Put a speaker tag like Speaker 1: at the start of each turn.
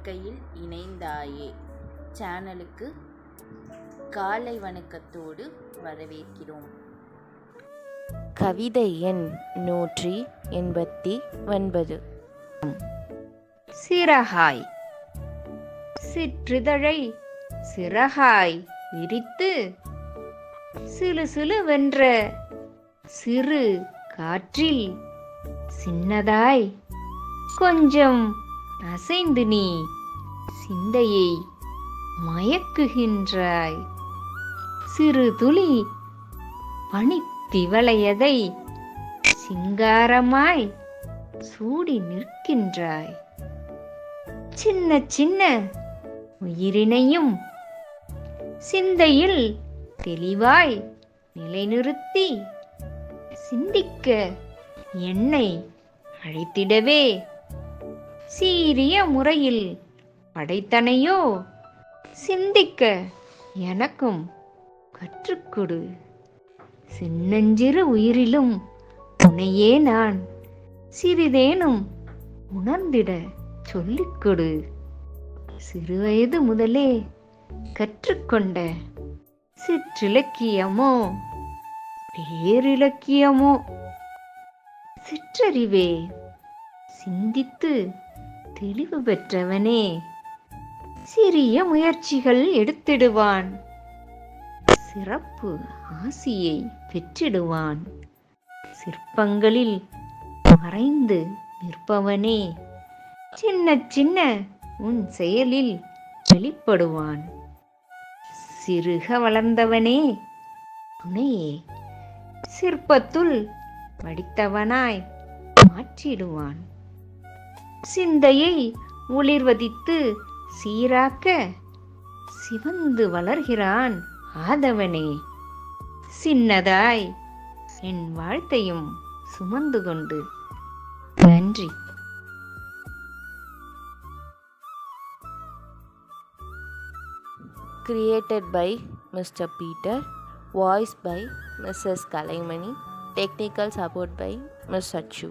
Speaker 1: வாழ்க்கையில் இணைந்தாயே சேனலுக்கு காலை வணக்கத்தோடு வரவேற்கிறோம். கவிதை எண் 189.
Speaker 2: சிறகாய். சிற்றிதழை சிறகாய் விரித்து சிலு சிலுவென்ற சிறு காற்றில் சின்னதாய் கொஞ்சம் அசைந்து நீ சிந்தையை மயக்குகின்றாய். சிறு துளி பனித்திவளையதை சிங்காரமாய் சூடி நிற்கின்றாய். சின்ன சின்ன உயிரினையும் சிந்தையில் தெளிவாய் நிலைநிறுத்தி சிந்திக்க என்னை அழைத்திடவே சீரிய முறையில் படைத்தனையோ சிந்திக்க எனக்கும் கற்றுக்கொடு. சின்னஞ்சிறு உயிரிலும் உன்னையே நான் சிறிதேனும் உணர்ந்திட சொல்லிக்கொடு. சிறுவயது முதலே கற்றுக்கொண்ட சிற்றிலக்கியமோ பேரிலக்கியமோ சிற்றறிவே சிந்தித்து தெளிவு பெற்றவனே சிறிய முயற்சிகள் எடுத்திடுவான். சிறப்பு ஆசியை பெற்றிடுவான். சிற்பங்களில் மறைந்து நிற்பவனே சின்ன சின்ன உன் செயலில் வெளிப்படுவான். சிறுக வளர்ந்தவனே துணையே சிற்பத்துள் வடித்தவனாய் மாற்றிடுவான். சிந்தையை ஒளிர்வதித்து சீராக்க சிவந்து வளர்கிறான் ஆதவனே. சின்னதாய் என் வாழ்த்தையும் சுமந்து கொண்டு. நன்றி.
Speaker 1: Created by Mr. Peter. Voice by Mrs. Kalaimani. Technical support by Ms. Sachu.